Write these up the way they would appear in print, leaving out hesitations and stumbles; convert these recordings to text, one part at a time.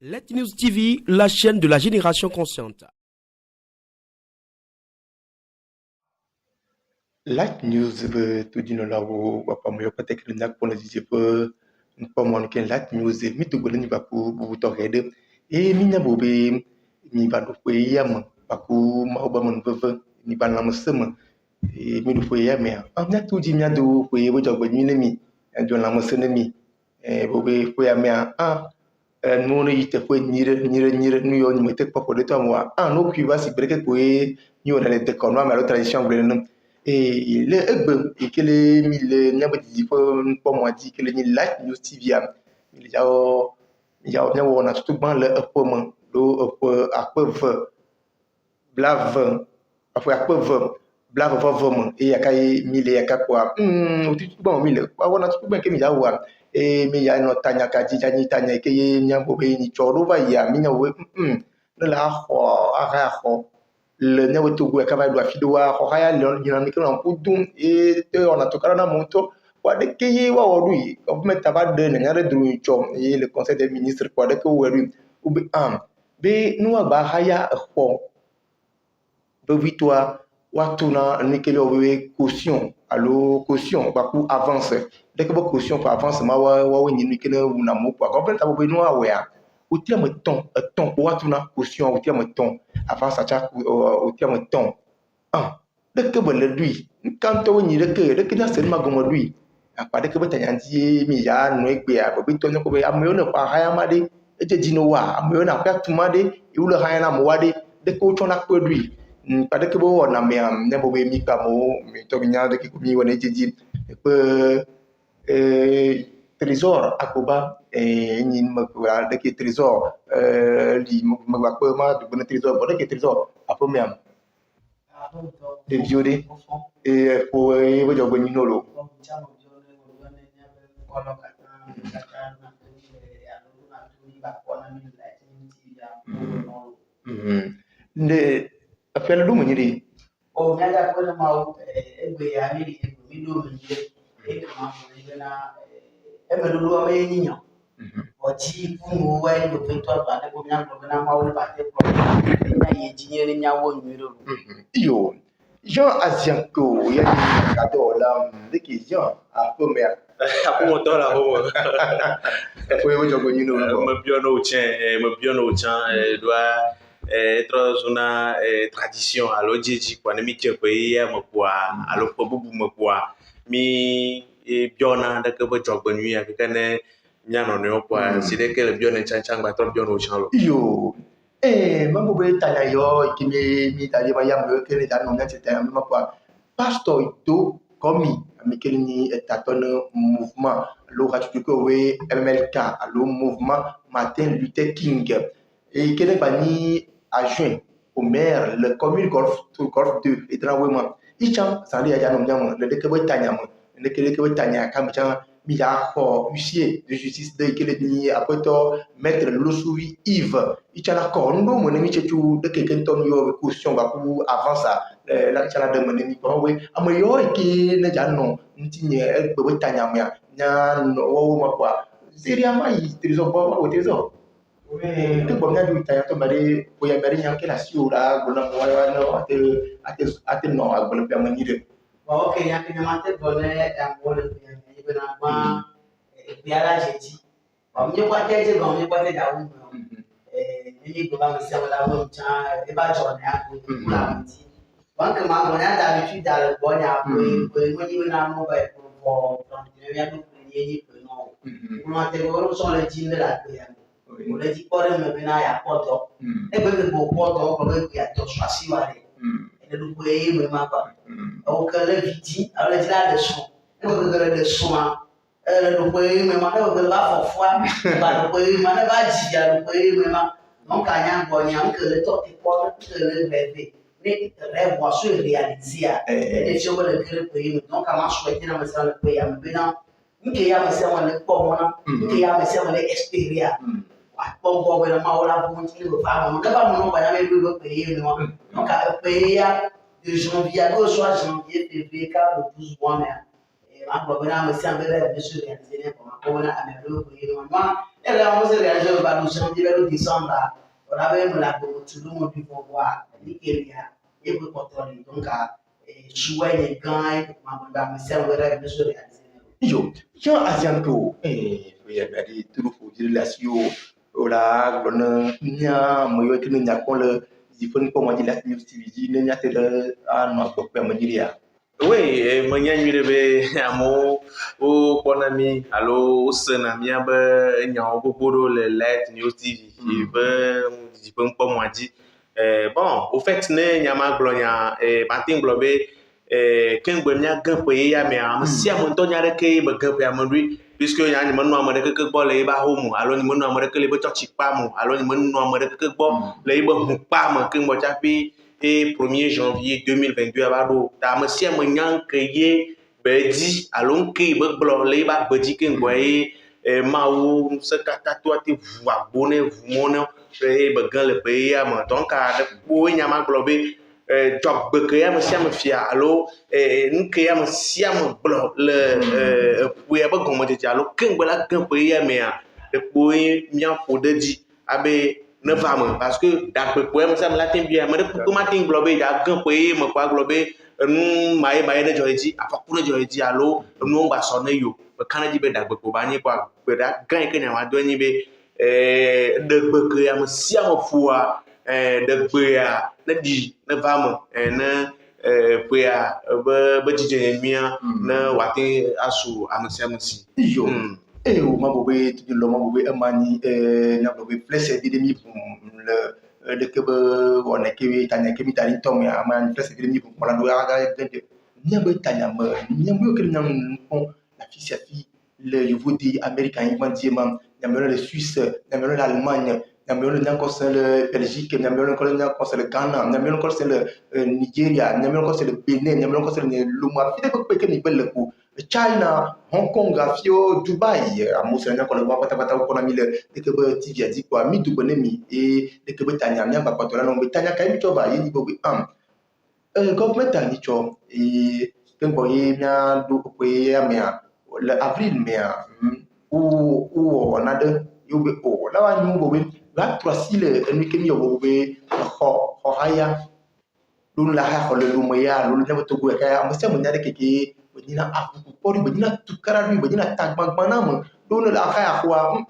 Let News TV, la chaîne de la génération consciente. Light news be to dino la wo papa mo yopa tek nak pour les pe pa mo ken light news mi to golani ba ku bu to rede e mi nya bo be mi ba do fe yam ba ku ma ba mon veve mi ba na mo sem e mi do fe yam ya nya to ji nya do fe bo jo go ni mi do na mo se mi e bo be fe yam ya no no yite fe nyire nu yo ni mo tek papa de to mo no ku ba si breke ko e ni on a te ko no ma lo tradition brene et le egbe ekele mi le nyaba di po mo di kele ni light news tv am mi ya nyawo na tutu ban le epo mo do epo akpeve blave afo akpeve blave vo mo e yakai mi le yakakwa tutu ban mi le wa na tutu ban ke mi ya wa e mi ya no tanya ka ji ni tanya ke nyambo be ni choro ba ya mi nyawo no la ho aga ho le nyawo to go ka ba do afido wa ho haya le ni na mi kan ku dum e te ona to kana monto wa de ke yi wa odui government ba de na ngare dru chom e le conseil des ministres kwa de ko weru ubi be no ba haya ho be victoire wa tuna ni ke le we caution allo caution ba ku avance de ke ba caution pa avance ma wa ni ke na una mo kwa government ba be no wa ya o tia mo ton wa tuna caution o tia mo ton avant ça cha o tia mo ton de ke ba le lui kan to ni de ke na sen ma gomo lui apa de ke ba tanya ndi mi ya no egbe a bo to nyako be amoyo na pa haya ma de e je jino wa amoyo na kwa tuma de e ulo haya na mo wa de ke o chona ko lui pa de ke bo na me am ne bo be mi ka mo mi to nya de ke ko mi wona je ji trésor akoba ni ma ko de ke trésor li ma ba ko ma de trésor bo de ke trésor apo me am de violé et pour voglio guadagnolo ne afela lu manyiri o nyaga ko na mau egbe ya ni mi do mi e ma mo na e me lu wa me nyinya o ji fu wa e do to ba de ko nya ko na mau ba te ko na ye jinye ni nya wo mi do yo Jean Azianko ya ni kado la ndiki Jean apo me apo mo to la ho apo yo jogo ni no me bio no chan doit être zona tradition alo jeji kwa mi che ko ya mo kwa alo ko bubu mo kwa mi biona da ke bo jogo ni ya ke ne nya no no kwa si de ke le biona chan ba to bio no chan lo yo mambo be tanya yo kimi mi tali ba yam yo kele dan no ngati tan ma kwa pastor ito komi amikeli ni etatone mouvement lo ratu ko we MLK alo mouvement Martin Luther King et kele bani adjoint au maire le commune golf 2 et trawema icham sali ya janom jam le de ke be tanya mo le ke be tanya kam chan mi ya ko huissier de justice de kele ni après to maître Losoui Yves ichala ko ndo mo ne mi chechu de ke kenton yo caution ba ku avant ça la chala de mo ne mi ko we amoyo ke ne janno ntinye egbe we tanya mo ya nya wo ma kwa seriama yi trésor ba o trésor te ko nya du tanya to bari ko ya bari nya ke la siura gona mo wa no ate no agbo pe mo ni de okay ya ke ma te bone ya mo le ya na ma biara jeji o mi kwa te je go mi kwa te da wu ni go ba mi se wala wo cha e ba jo na ko la ti wan ke ma go na da mi ti da le bo nya ko mo ni na mo ba ko ni ya do ni ko no mo te go so le ji ne la ko ya mo le ji ko re me na ya ko to e be ke bo ko to ko be ya to so asi wa re e do ko e me ma ba o ka le viti a le ji la de so e go ke le de so ma do ko e me ma da go ba fo fo ba do ko e ma na ba ji ya do ko e me ma non ka nya go nya ke le to ti ko ke le rêver ne rêve wa so réaliser e je le ke ko e non ka ma so e na me sa le ko ya me na nke ya me se wa le ko mo na nke ya me se wa le experience bon bueno ma ora bu ti lo fa mo da ba mo no ba ya me lo pe ye no no ka pe ya de janvier à janvier février ka le 12 mois mais ma ba na me se en belle de sur réaliser ne ko na a me lo pe ye no ma Et là, on s'est réalisé au bas de janvier, le décembre, on avait même la tout le monde du pouvoir, Nigeria, et pour contrôler. Donc, jouer les gants, ma sœur, on va se réaliser. Yo, Jean Azianto, oui, regardez, tout le faut dire la sio, ola, on nya, moi, que nous n'a pas le, il faut pas moi dire la news TV, il n'y a pas de, ah, non, pas me dire. Oui, menya nyure be amo o konami alo senami be nyawo gbogbo le Light News TV be di pe npo mo adi bon au fait ne nyama glonya matin globe kengbe nya gan pe ya me am si am to nya re ke be gan pe am ri puisque nya ni mo no amade ke gbo le ba ho mu alo ni mo no amade ke le be church pa mu alo ni mo no amade ke gbo le be hu pa mu ke mo cha pi et 1er janvier 2022 abado ta me si am nyang ke ye be di alo ke be gbo le ba be di ke ngbo mawu se kata to ati vu abone vu mono be gan le pe ya mo donc a de bo nya ma gbo be job be ke ya me si am fia alo nke ya me si am gbo le pou ya be gomo je alo ke ngbo la gan pe ya me a de bo mia fo de di abe ne va me parce que d'après pour moi ça me la tin bien mais de comment tin globé da gan pe me kwa globé nu mai ne joji afa ku ne joji alo nu ngba so ne yo be kan ji be dagbe ko ba ni kwa be da gan ke nya wa do ni be de gbe ke ya me si am fua de gbe ya ne di ne va me ne pe ya be ji je mia ne wa tin asu amsi Yo. O mabobe tu lo mabobe amani na bobe flesh de demi le de que on est que tanya que mi tani tom ya man flesh de demi pour la do aga de nya be tanya me nya mo que nan pon la fille le vote américain il m'a dit man nya me le Suisse nya me l'Allemagne nya me le le Belgique nya me le Ghana nya me le Nigeria nya me le Bénin nya me le Mali de que ni belle ko China, Hong Kong, Afio, Dubaï, à Moussana, qu'on a pas qu'on a mis le Kebe TV a dit quoi, mi Dubonemi et le Kebe Tanya, Mia Bakotola, non, mais Tanya Kaimichova, il dit Bobi Am. Government Tanicho, et Pemboye, Mia, Dupoye, Mia, l'avril, Mia, ou on a de Yobe, oh, là, nous, Bobi, là, trois s'il, Mikemi, Bobi, Hohaya, l'un la ha, le Lumaya, l'un never to go, I'm saying, Keke. Bedina aku pori bedina tukara bedina tagbang manam dona la kha akwa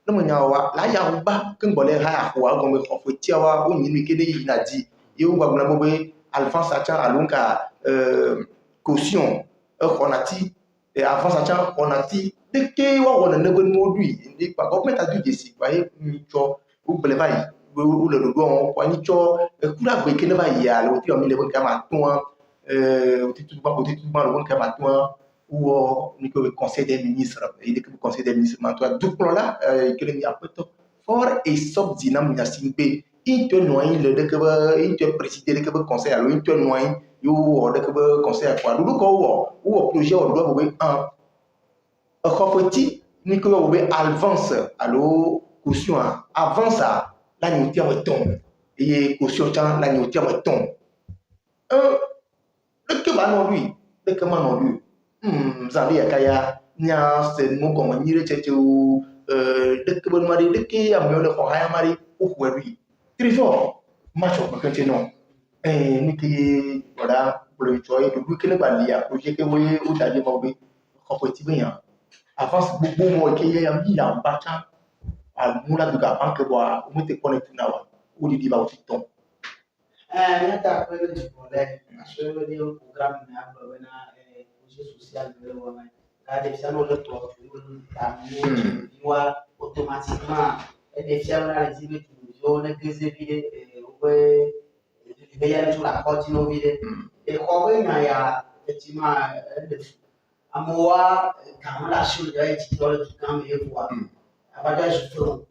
no nyawa la ya ba ken bole ha akwa go me khofo tiawa o nyini kede yina di yo ba guna bobe alphonse acha alunka caution konati et alphonse acha konati de ke wa wona ne gon modui ndi pa government adu desi pa e mi cho u bele bai u le do kwa ni cho kura gbe ke ne ba ya lo ti o mi le bon kama ton au titre le bon cabatoire ou le conseil des ministres il est que le conseil des ministres toi tout plan là que il y a peu fort et sob dinam yasimbe il te noie le de que il te présider le conseil alors il te noie yo de que conseil à quoi lu ko ou projet on doit bobe un petit ni que bobe avance alors caution avant ça la nous tient ton et caution la nous tient ton le que va non lui le que va non lui zali akaya nya sen mo ko nyire cheche u de que bon mari de que am yo le ko haya mari u lui trésor macho ko kete non ni que voilà pour le choix de lui que le balia projet que oui ou d'aller bobe ko petit bien avance beaucoup mo que ya mi la bacha al mula du ga banque boa ou te connecter na wa ou di ba o ton Nata kwele jipole, aswe ni program na bwana projet social de l'homme. La définition de l'autre, il doit automatiquement définir la libre on est que c'est vide ouais il y a sur la continue vide et quand il y a effectivement à moi quand la chose doit être dans le camp et voir abattage front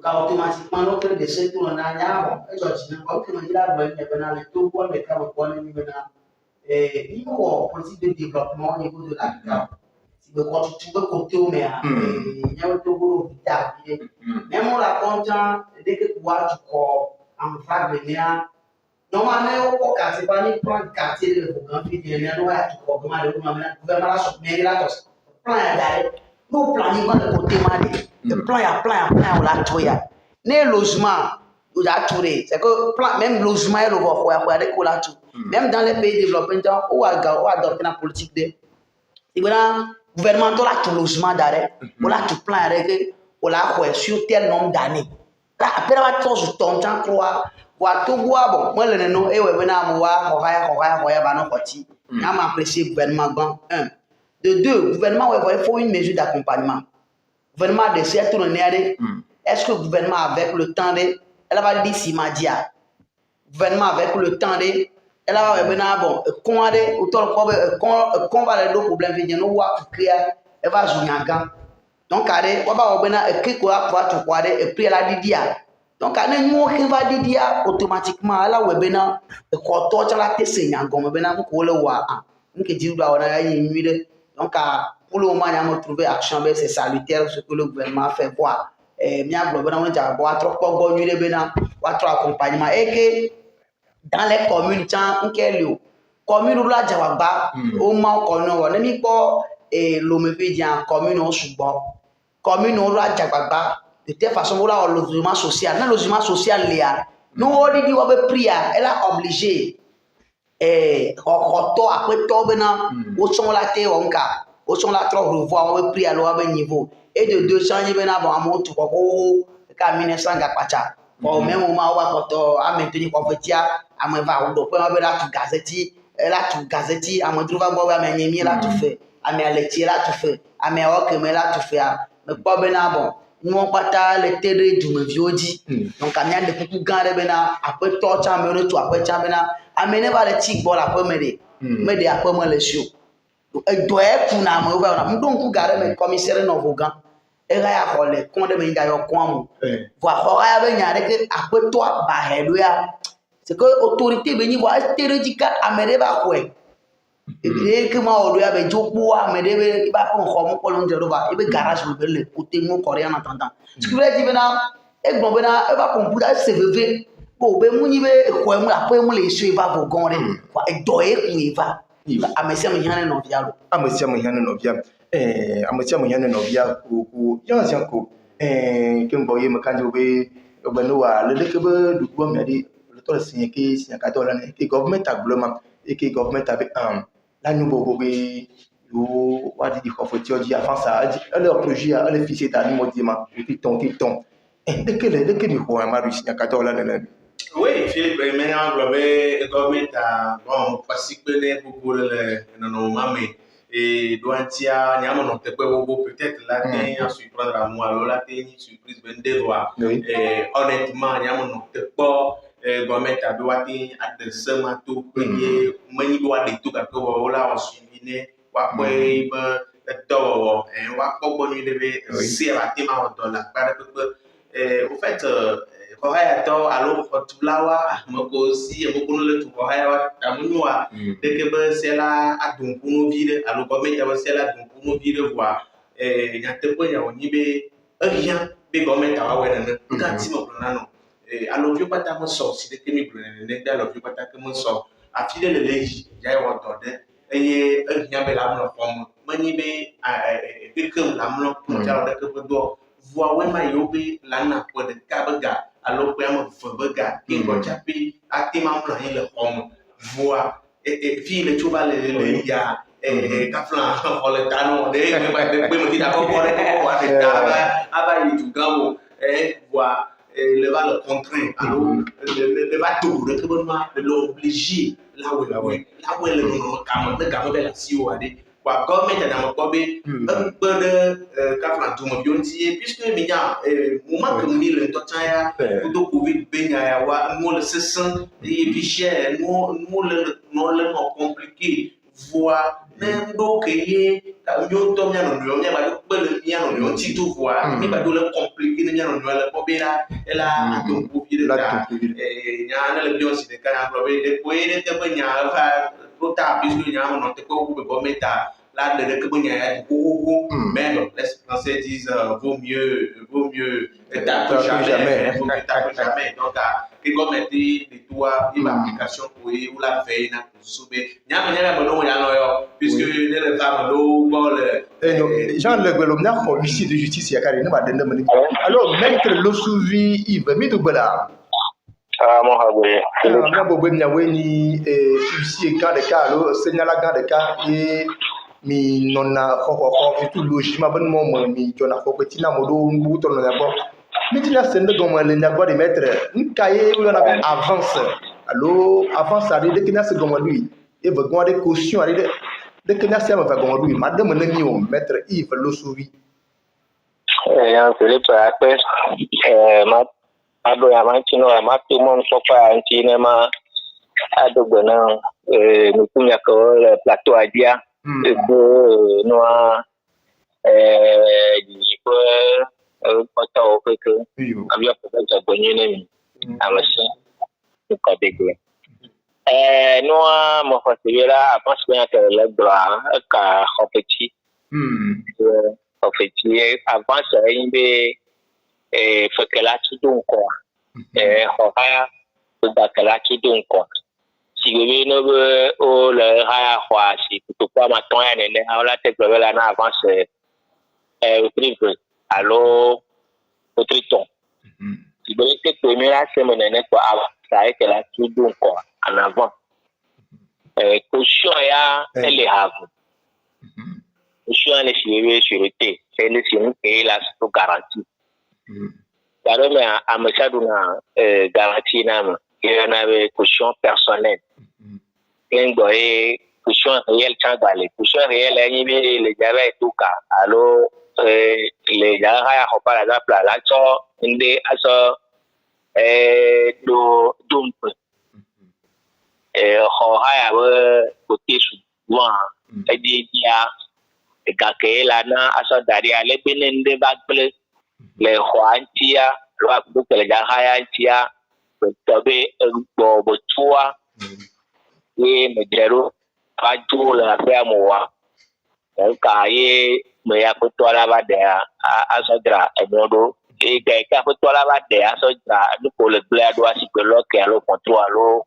donc automatiquement notre décès tout on a ya bon et je dis quand on dit là ben il y a le tout pour les cas pour les maintenant et il faut politique de développement au niveau de la si vous continuez côté mais il y a tout pour vital même on la content dès que tu vois tu corps en phase venir normalement au quartier pas ni plan quartier de grand puis il y a nous à tu corps comment le gouvernement la soutenir là plan d'aller nous planifions le côté malé. Le plan, il y a plan, on l'a trouvé. Les logements, on l'a trouvé. C'est que même logement, on l'a trouvé. Même dans les pays développés, on a adopté la politique de. Le gouvernement a tout logement d'arrêt, on a tout plan arrêté, on l'a sur tel nombre d'années. Là, après, on va tout ton temps, croire. Tout bois, bon, moi, le nom, et ouais, venant, moi, apprécié le gouvernement. Un. De deux, le gouvernement, il faut une mesure d'accompagnement. Le gouvernement de cette tournée, est-ce que le gouvernement, avec le temps, elle va dire si m'a dit, le gouvernement, avec le temps, elle va venir, bon, quand va les deux problèmes, elle va jouer un gant. Donc, elle va venir, et puis elle a dit, donc, nous va dire automatiquement, là, où bien, quand tu as la tête, c'est un gomme, bien, donc, pour le moment, on a trouvé action, c'est salutaire ce que le gouvernement fait voir. Et bien, on a trop accompagnement. Et que dans les communes, commune où la Jawaba, au moins, on a mis quoi, et l'homme commune au sous-bord, commune où la Jawaba. De telle façon, on a le logement social. Dans le logement social, nous, on dit qu'on veut prier, elle a obligé. Et après, on sont là, on sont là, revoir, on veut prier à l'autre niveau. Et de 200, il y a un mot, tout comme 1900, au même moment, on va maintenir qu'on fait, à me voir, on va là tout gazeti, là tout gazeti, à me trouver, à me nier là tout fait, à me laitier là tout fait, à me rock, mais là tout fait. Mais pas bien bon. Nous on pas les terres du me viodi donc à de coucou gare bena après toi ça me tout après ça bena amener va les tic bol après me de après moi les show et doit pour na me va na donc gare me commissaire no vogan et ga ya les con de me ga yo kwam voir hora ya benya que après toi ba hedo ya c'est que autorité beni va terre du cat amener va quoi et que ma odo ya be jopo amener be ba ko ko ko lon de ba e be garage be le côté mo coréen en attendant ce que veut dire bena e gbon bena e ba computer cvv bo be mu ni be ko mu après mu le so e va vogon re e do e ku e va amesia mo hane no vialo amesia mo hane no via amesia mo hane no via ku yan sian ko ke mboye makanjo be obano wa le ke be du bo me di le to signé ke signé ka do la ne ke government aglement et que government avec là nous bobé yo wa di ko foti oji avant ça leur projet le fils est animaux diamant et puis ton de que ni ko ma ru signé ka do la ne. Oui, Philippe, maintenant, le gouvernement a participé beaucoup dans nos mamans. Et douantia, il y a mon peut-être là, il y a surprendre à moi, là, il y a une surprise, ben des lois. Et honnêtement, il y a mon pas, le gouvernement a doit adresser ma tout, payer, mais il doit des tout, parce que voilà, on suivi, après, on va pas bonne idée, c'est à la $1 parce que, au fait, Kohayato alo kotulawa mokosi mokono le Kohayawa tamunwa deke be sela adunkuno vide alo gometa be sela adunkuno vide voa nyate ko nya onibe rien be gometa wa wena nkanti mo plana no alo vi pata mo so si deke mi plana ne da alo vi pata ke mo so afile le leji jai wa tode eye rien be la mo fom mani be bekem la mo no ja deke be do voa we ma yobe lana ko de kabaga alors que am fobega qui gochapi atima mla ile hom voix et puis le tuba le ya kafla oletano de me ba de me d'accord pour de aba yitu gambo voix le va le contraindre alors le va tout le gouvernement de l'obliger là où le non la si ou ade kwa government na makobe un peu de kafla tout mo bionti puisque minya moment que mi le totaya do covid benya ya wa mo le session et puis cher mo le compliqué voir nendo que ye ka yo to nya no nya ba do le nya no ti tout voir mi ba do le compliqué nya no le pobera ela do covid la nya na le bionti de kana probe de poere te benya va puisque il y a un autre cometa là de que il y a mais les Français disent vaut mieux tard que jamais donc que comme dit de toi une application pour ou la veille na soube nya me nya no ya no yo puisque les femmes do bol Jean Le Guelomna, huissier de justice, il y a carrément pas de nom. Alors, maître Losuvi Yves, Midoubela. Mon habé. Bien beau, bien ni huissier garde de cas, seigneur la garde de cas et mi non a tout logement bon moment mi jona ko petit na modo mbuto no d'abord mi tina sende comme le n'avoir de mettre un cahier où on avait avance allo avance à de kina se comme lui et veut garder caution à de kina se va comme lui madame nani o maître Yves Losuvi Un Philippe après ma ado ya mantino ma tout le monde faut pas antine ma ado bona nous kunya ko plateau à dia et que noa di ko pata o que avia ko ja bonye ne amasi ko dégler noa mo fasira parce que le droit ka petit petit avant ça il faut que là tout donc quoi haya da kala tout donc quoi si we no o le haya kwa si tout quoi maton ya ne ala te global na avance au privé allo au triton si vous êtes première semaine ne quoi ça est que là tout donc quoi en avant caution ya elle est have caution elle est sûreté c'est le signe et la garantie Parce que à Messaduna garantie nam il y en avait caution personnelle une caution réelle changale caution réelle ni les j'avais tout cas alors les gars par exemple là ça inde aso do dump haya côté souvent et dia et quand là na aso daria les benende bagle les Juantia, les Jahayantia, Tobe, Bobotua, et Medero, pas tout la ferme. Donc, mais à côté la vadea, à Sodra, et Modo, et quelqu'un peut la vadea, à Sodra, nous pour le bled, doit s'y que l'eau qui a l'eau contre l'eau.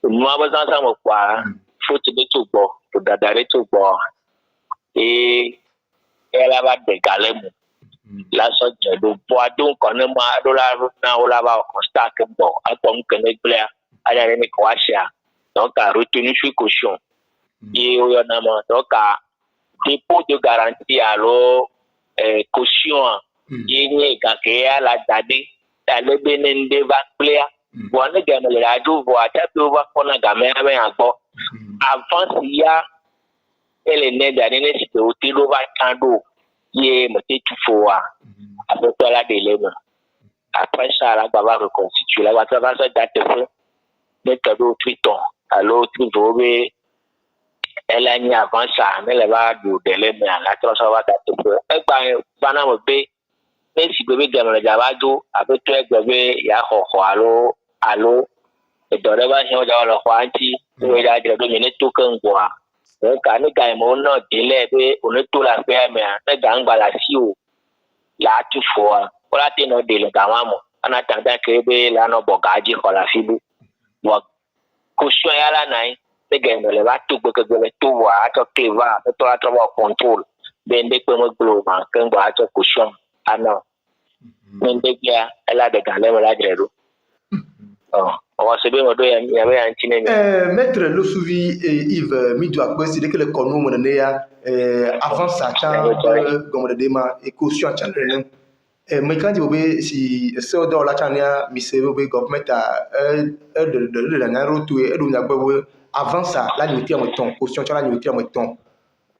Nous avons ensemble quoi, faut te tout bon, pour d'adhérer tout bon. Et elle a des galets. La sorte de bois donc on a dollar na ola ba constat que bon à comme que ne plaît à la reine Croatia donc a retenu sur caution et on a donc à dépôt de garantie alors caution yé ka ke la dade ta le benende va plaire bon ne gagne le radio voit ta peut voir qu'on a gamin avec un bon avant il y a elle est née dernière c'était au tilo va tando yé me tout faut après toi la délai après ça la baba reconstitue la va ça date feu mais cadeau triton alors tu veux elle a mis avant ça mais elle va du délai mais la trois ça va date feu et ben bana me bé mais si bébé gamin le javado après toi bébé ya ho allo et dans le bas on va le kwanti on va dire de minute tout quand quoi donc quand nous gagnons non délai on est tout la faire mais on gagne la sio la tu fois voilà tu no délai gamamo en attendant que be la no bogaji ko la fibu bon caution ya la nai te gagne le va tout que le tout wa to cleva to la trouver contrôle ben de ko mo global quand ba to caution non men de ya elle a de gagne la grero on va se bien il y avait un tine maître Losuvi Yves Midou quoi c'est que le kono mo ne ya avant ça quand comme de ma et caution channel mais quand vous si c'est dans la channel mi c'est vous government de la route et donc d'abord avant ça la nuit en temps caution la nuit en temps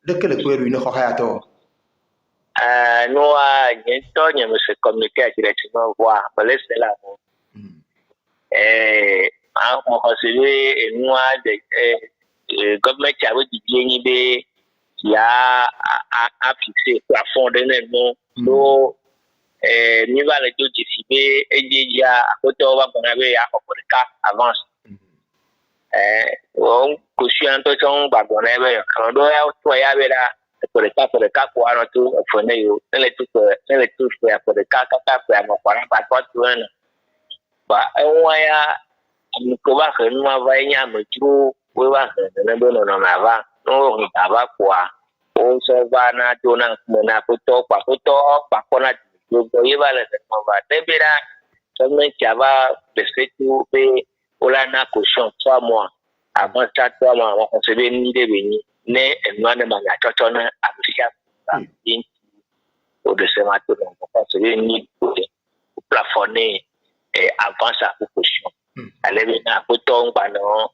de quel coeur une khohato nous a bientôt nous se communiquer directement voir laisse là on considère nous de government qui avait dit bien qui a fixé plafond de nous nous va le tout décider et déjà côté on va qu'on avait à pour le cas avance on caution to son ba qu'on avait quand on a toi ya vera pour le cas quoi on tout fondé yo le tout pour le cas pour mon pas tout ba on ya ko ba que nous va y a me trop we va que ne bon non va non va quoi o so va na do na na ko to pa ko na do ye va le no va de bera seulement qui va le fait que on a na caution 3 mois avant ça 3 mois on se veut ni de venir ne no na ma na toto na abusia in au de ce matin on se veut ni plafonner avant ça caution ale na ko to ngba no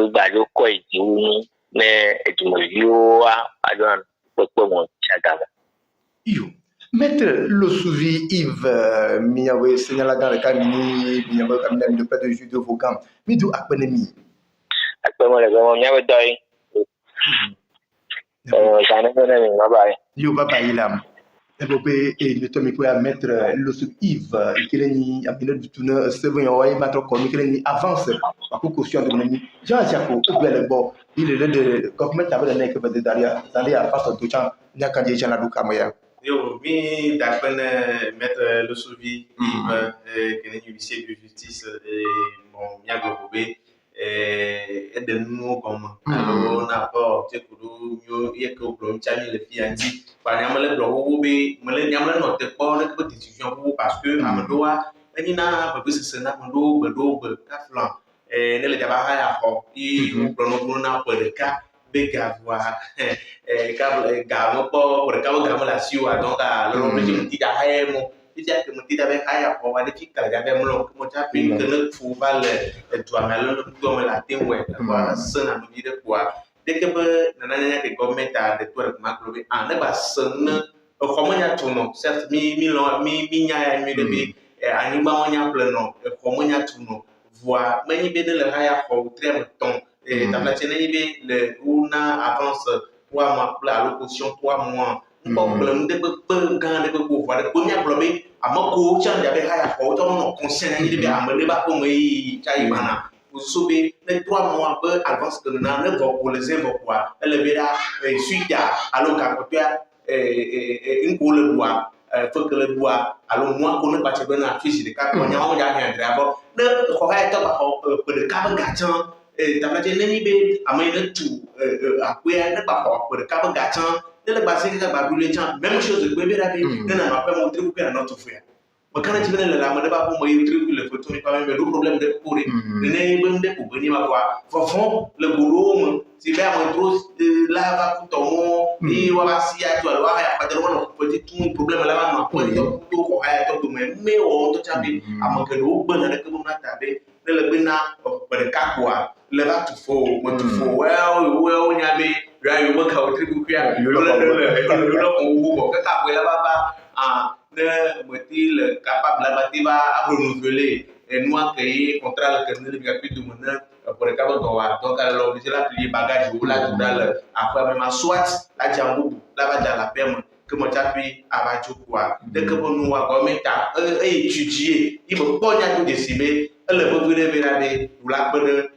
ba yo ko idu ne etumoyo adon ko mo chagaba Yo. Maître Losuvi Yves, miawe signala dans le camini, miawe kamina de pas de jus de Vaughan. Midu akpenemi. akpemo le go nyawe doi kana na mi bye Yo baba ilam. Ebope e le tomi ko ya maître Losuvi Yves, ikileni amina du tuna seven yo e matro ko ikileni avance ko caution de moni. Jean Jacques o bele bo, il est le government avait donné que de daria face de chan nyaka je jana du kamaya. Yo, mi d'après mettre le suivi, que les huissiers de justice et mon miago bobé et de nous comme alors on a pas tu peux yo y a que problème chani le fianti par exemple le bloc bobé me le nyamle no te pas le décision pour parce que amadoa ni na ba bisa sena ndo bedo be kaflan ne le daba ha ya ho i blono na po de ka bega voir gamo po por cabo gamo la ciudad donc lo régime ti da haemo ti ja que ti da be haya po wa de ki kala ga be mo mo ta pin que le fu va le to amelo to me la tinwe wa sana no bi de kwa de que be na na que government a de to ma ko be an ba sana ko mo nya to no certes mi nya ya mi de bi ani ba mo nya pleno ko mo nya to no voir mais ni be de le haya ko très longtemps et dans la chaîne le una avance 3 mois pour la locution 3 mois bon problème de peu grand de peu voir de première problème à ma ko chan ya be haya ko to no conscient ni be amele ba ko mai chai mana pour sauver les 3 mois peu avance que na ne va pour les invoquer elle verra suite à l'occasion une ko le bois faut que le bois alors moi ko ne pas te donner fiche de cas ko nya on ya rien d'abord ne ko haya to ba ko de cas gachan t'as fait une idée à moi de tout après ne pas pour le cap gâchant de la base que va brûler tant même chose de bébé rabi ne n'a pas montré pour que notre frère mais quand tu viens la mode pas pour moi il truc le photo n'est pas même le problème de courir ne n'est pas de pour venir voir fond le boulot si bien moi trop là va pour ton et voilà si à toi là il y a pas de loin petit tout problème là ma pour tout ko haya to mais on to chabi ama que do bon na que mon tabe de le bina pour le capwa le va tout faux moi tout faux well nyabe ra yo mo ka o tribu kwia yo lo ko ka ka la baba ne motil capable la batiba à renouveler et nous accueillir contrat le kernel gratuit du monde pour le cadre donc alors obligé la plier bagage ou la dans après même soit la jambu la va dans la perme que mon tapi abajo quoi dès que nous va commenta étudier il me ponya tout décimer le veut venir ou la bonne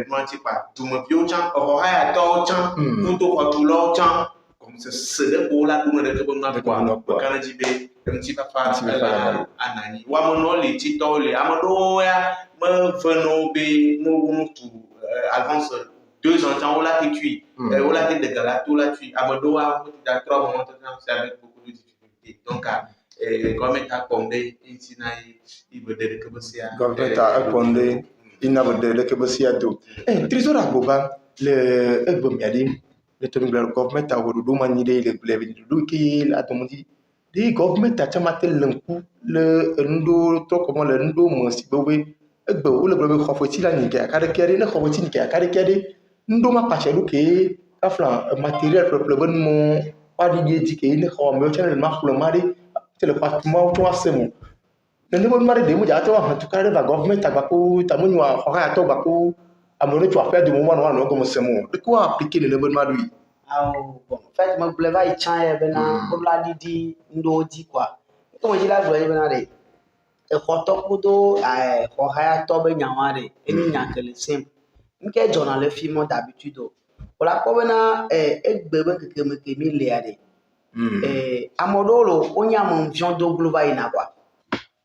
menti pas tout me bio chan o haya to chan tout ko tout lo chan comme c'est de pour la tout de que bon na quoi kana jibe mti papa anani wa mono le tito le amado ya me feno be no tout avance 2 ans on l'a cuit on l'a de galato là tu amado a dans 3 moments c'est avec beaucoup de difficultés donc comme ta condé ici na il veut dire que c'est government a condé ina de que bosia do trésor agoba le ebom yadi le to ngla government a wodo mani de le bleve du ki la to mundi de government a chamatel lenku le ndo to comment le ndo mo si bowe egbe o le bleve khofoti la ni ka kare kere ne khofoti ni ka kare kere ndo ma pache lu ke afla matériel le bon mo pa di di ke ne khom yo channel ma khlo mari c'est le patrimoine to asemo nende bon mari de mo ja to ha to kare ba government agbaku tamunyu a ha to gbaku amone tu affaire du moment no comme semo de quoi appliquer le bon mari bon en fait mo bleva i chan e bena ko la di ndo di quoi ko mo ji la gbo e bena de e ko to kudo ko ha to be nyanware eni nyankele sim nke journal le film d'habitude o la ko bena egbe be keke mi le ade amodolo onya mo vion do glova ina quoi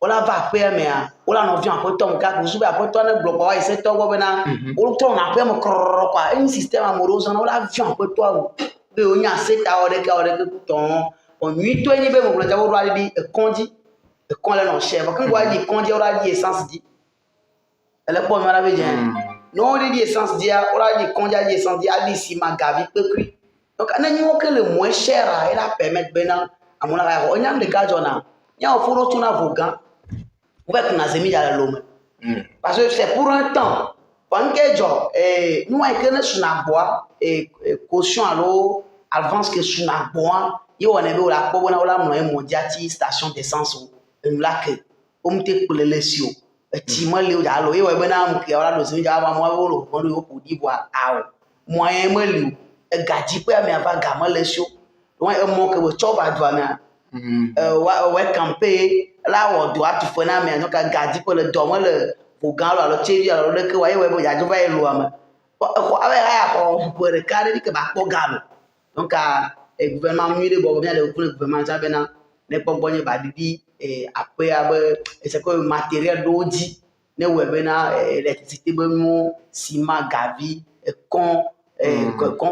ola va après mais ola no vion après tom ka kusuba après toi ne bloque wa ise to go bena o to na après mo quoi un système amoroso na ola vion après toi be o nya seta o de ke ton on 8 to ni be mo ja wo ra di e konji e kon le no chef kan go di konji o ra di essence di ele po mi ara be je no di essence di o ra di konji di essence di ali si ma gavi pe kri donc na ni o ke le moins cher a ira permettre bena amona ga o nya de ka jona nya o furo tuna vogan o va na zemi ya l'homme parce que c'est pour un temps quand que jo nous a que na bois caution allo avance que na bois yo on est la po na la mo mondiati station d'essence nous la que o mte pour le lesio ti mo le ja lo yo e bena am ke ora do zemi ja ba mo lo mo lo ko di bois awo moyen mo le gaji pe mi ava ga mo lesio donc e mo que we chop adwa na ouais camper là on doit tout faire na mais donc garder pour le dormir le pour gars là le tv alors le que ouais ouais ya jo va elo ama ko ave ya ko pour le carré que ba ko galo donc e gouvernement mi de bo bien le gouvernement ça bena ne po bonye ba didi après c'est quoi matériel d'odi ne ouais bena électricité be mo ciment gavi con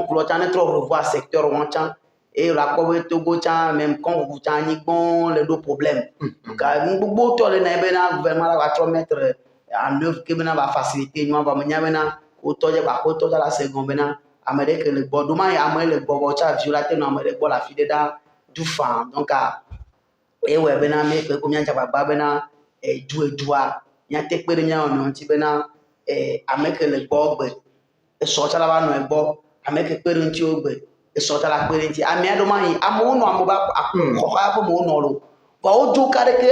clotan trop revoir secteur wantan et la commune Togo même quand vous avez les deux problèmes donc beaucoup de les na gouvernement va trop mettre en œuvre que va faciliter nous va mener maintenant auto de la seconde maintenant amérique le bordement et amérique le bobocha violater nous amérique la fille dedans du femme donc et ouais maintenant mais combien ça va maintenant et doua nya te pere nya on ti bena amérique le bob et sortir là-bas no bob amérique pere nti ogbe sota la pere ami ado mai amono amoba ko ha mo no lo va o jo kare ke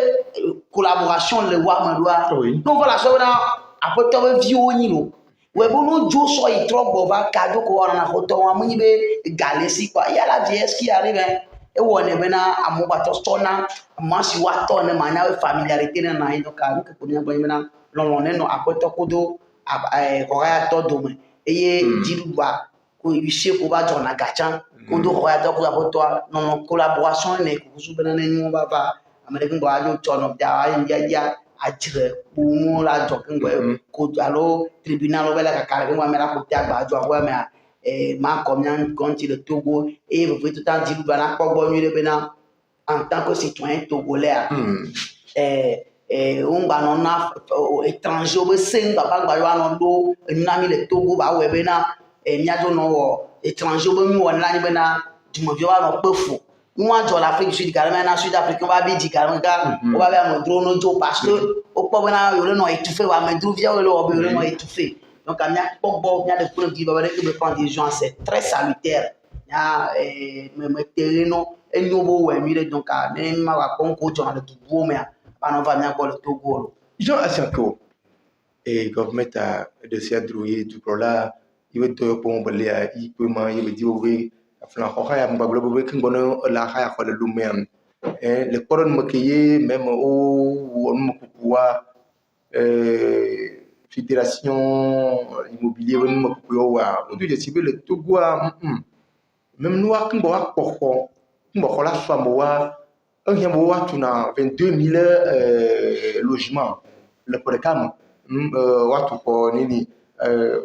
collaboration le wa madwa no voilà so na apoto be view ni lo we bo no jo so i trop bova ka jo ko na ko to wa munyi be galesi kwa ya la vieille qui arrive e wona be na amoba to stona masi wa to ne manya familiarité na na ndo ka ko nya bo na lo ne no apoto ko do ko ga to do me eye dirwa ko ibishe ko ba jona gacha ko do ko ya to ko to no collaboration ne ko su bena ne mo ba ba amade ko ajo chono ja ya ya ajire ko mo la jo ko alo tribunal bela ka kare ko mera ko tia ba jo ko me ma combien compte le Togo et vous pouvez tout temps dire bana ko bo mi bena en tant que citoyen togolais on ba non na étranger be sing ba ba yo no do na mi le Togo ba we bena miajo no étranger be mi wona ni bena du mo vio ba no pefo moi jo l'Afrique du Sud carrément na Sud Africain ba bi di carrément ka o ba be mo dro no jo parce que o po bena yo le no étouffé wa me dro via le o be le no étouffé donc amia pogbo nya de pour di ba be que prendre des gens c'est très salutaire ya me terreno enyo bo we mi donc ne ma wa kon ko jo na du bo me ba no va mia ko le Togo Jean Asianko et government a de se drouiller du là il veut te pour baler il peut man il veut dire oui aflan ko haya mbaglo bo kin bono la haya ko le lumem le koron makeye même au on mkuwa fédération immobilier on mkuwa on dit cible le Togo même nous kin bo wa ko la so mo wa un yambo wa tuna 22000 logements le programme watu ko nini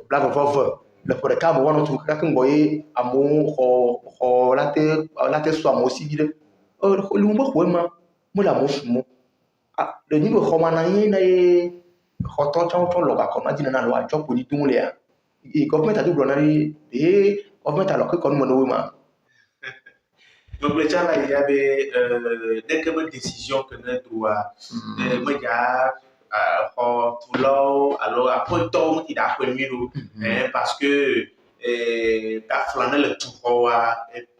black vove le programme wonu tu ka kan boye amu ho late so amu sibile lu mbo ko ma mo la mo fumo le ni ko ma na yin na e hoto chon lo ka ko ma dina na lo a job ni tun le e government a du blonari e government a lo ko mo no ma donc le temps là il y avait dès que une décision que ne doit me ya tout là alors après tout il a connu parce que a flané le tout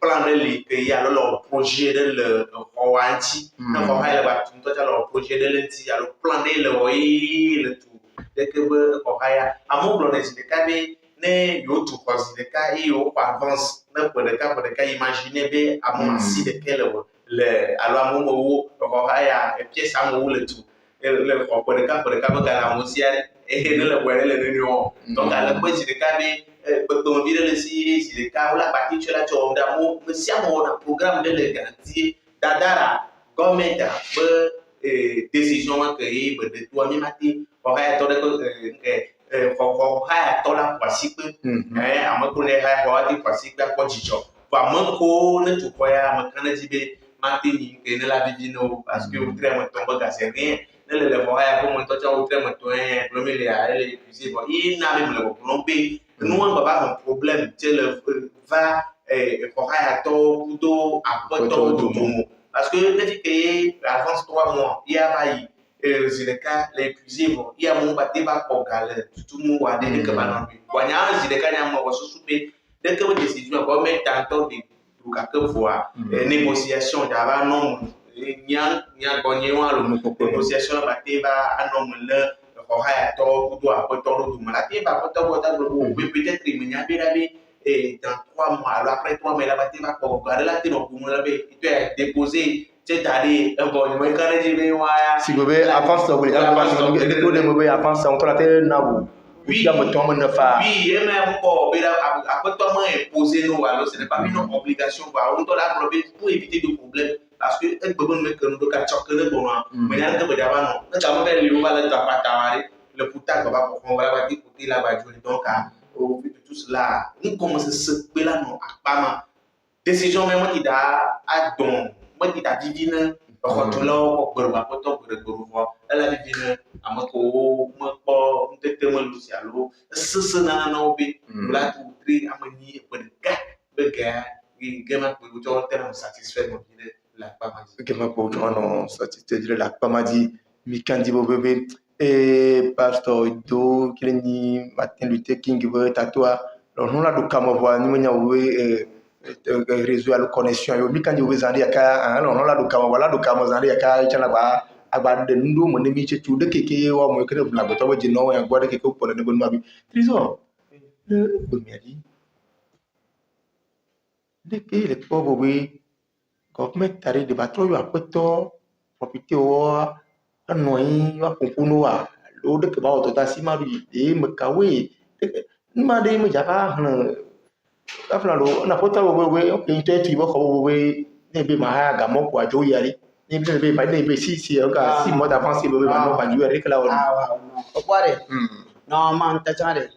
planer les pays alors leur projet de le roanti non on va le tout leur projet de l'anti alors planer le tout dès que on va à mon blonde c'est que ne yo tout cause de cas et yo avance ne pour le cas imaginer be à mon si de quel le alors à mon mot on va et pièce à mon le tout le pour le cas la mosière et le voir le réunion donc à la fois c'est de cas be donc dire le si c'est le cas la partie sur la on da mo si à mon programme de le garantie dadara government décision que de toi même matin on va attendre que haya tola kwa siku ama kune haya kwa wati kwa siku kwa jicho Bah, mon co, ne tout quoi, ma canadie, ma tini, que ne la vivino, parce que au très mon tombe, c'est rien. Ne le voyez pour mon temps, au très mon temps, le milieu, elle est épuisée. Il n'a même le plomber. Nous, on va avoir un problème. Tu va, à tort, plutôt, à pas tort, parce que, ne dit que, avance 3 mois, il y a failli. C'est le cas, l'épuisé, il y a mon bâté, va pour galer, tout le monde a des que va dans le c'est le cas, il y a un souper. Dès que vous décidez, on va mettre tantôt des fois, négociations, d'abord, non, il y a gagné une négociation, la bâté va à non, le à tort, ou doit pas tort, ou la tête va pas tort, peut-être il y a bien et dans 3 mois, alors après 3 mois, la bâté va pour galer la tête, donc vous l'avez déposé. C'est-à-dire, si vous voulez, avance, vous voulez, avance, on t'a fait nabu. Oui, oui, et même encore, après toi, imposer nous, alors ce n'est pas une obligation, on doit la pour éviter des problèmes. Parce que, un peu de que nous devons choquer bon, mais il y a un peu d'avant, non. Nous avons fait le pouta, on va dire, côté là-bas, donc, au vu de tout cela, nous commençons à se faire là, non, à décision même qui a don. Moi qui t'a dit divine, quand là on peut voir photo pour revoir, elle a divine, à moi ko, moi pas, peut-être moi Luciano, ce nana non bi, là tout tri à mani pour le gars, qui gagne pour vous dire tellement satisfait mon vie la pas dit. Gagne pour toi non satisfait de la pas dit, mi kandi bo bébé et pasteur do qui ni Martin Luther King veut tatouer, alors nous là do kamwa ni manya we réseau à la connexion yo mi kandi vous en dire ka non là do kama voilà do kama zandi ya ka chala ba agba de ndu mo ne mi che tu de keke wa mo kene bla to ji no ya gwa de keke ko ne bon ma bi trésor le mi ali de ke le pauvre we government tari de batro yo apoto propriété o anoi wa kunkunu wa lo de ke ba to ta si ma bi e me ka we ma de me ja ka aflalo na pota we okay te ti bo ko we ne be ma ga mo kwa jo yari ne be ba ne be si ga si mo da fancy be ba no ba ju yari kala woni o kware non man ta chare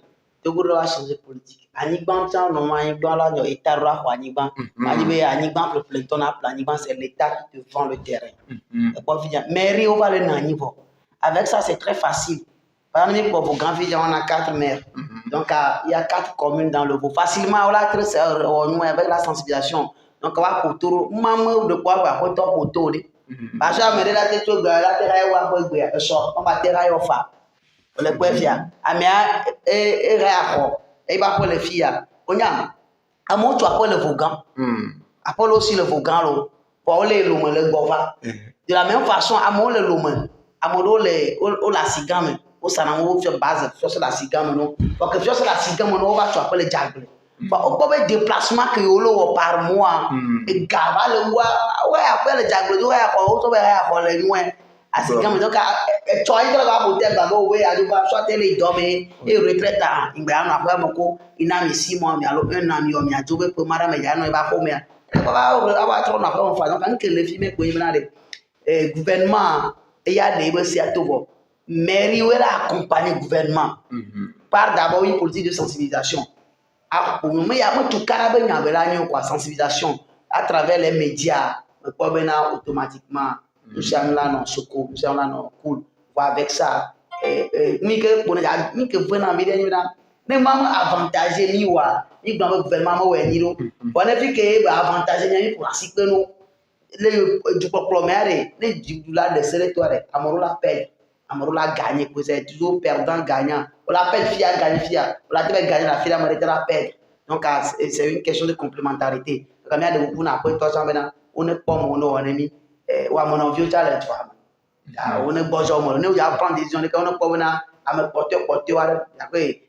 to guro a changer politique ani ban tan non ma ban la no état roi ko ani ban le planton a plan ban c'est l'état qui te vend le terrain et quoi vient mairie on va le na niveau avec ça c'est très facile. Par exemple, pour vos grands villages, on a 4 maires. Donc, il y a 4 communes dans le Vaud. Facilement, on a avec la sensibilisation. Donc, on va pour tout. Maman, de quoi on va pour tout. Parce que la terre, on va terrailler au fa. On les peut faire. Et va pour les filles. On y a. À mon toit, pour le Vaugan. Après aussi le Vaugan, pour les Loumans, le Bova. De la même façon, à mon le Loumans, à mon la cigame. Au Sanamo, sur base, sur la cigame, non. Parce que sur la cigame, on va choisir les jagles. On peut mettre déplacement que yolo par mois. Et gava le bois, ouais, après le jagle, ouais, on va les loin. À cigame, donc, tu as été là pour tel bateau, ouais, à devoir soit les dormir et retraite à Ingrédients, après mon coup, il a mis 6 mois, mais alors 1 an, il a joué pour madame, il y a un va pour moi. On va trop en faire, enfin, donc, quand les filles, le gouvernement, il y a des dossiers à tout. Mairie où elle a accompagné le gouvernement par d'abord une politique de sensibilisation. Pour le moment, il y a tout carabin quoi sensibilisation à travers les médias. Automatiquement, nous sommes là dans secours, nous sommes là dans cool. Avec ça, mais que venant mais maman avantagé ni wa ni dans le gouvernement ou ni lo. On a vu que avantagé ni pour ainsi que nous les du proclamer les du là de sélectoire amoro la paix. Amaro l'a gagné, c'est toujours perdant, gagnant. On l'appelle FIA, gagne FIA. On l'appelle gagner la FIA, on la perdre. Donc, c'est une question de complémentarité. Comme il y a des gens qui ont on n'est pas mon ennemi. Ou à mon vieux talent, on est bon, on est à prendre des décisions. On n'est pas à me porter, après,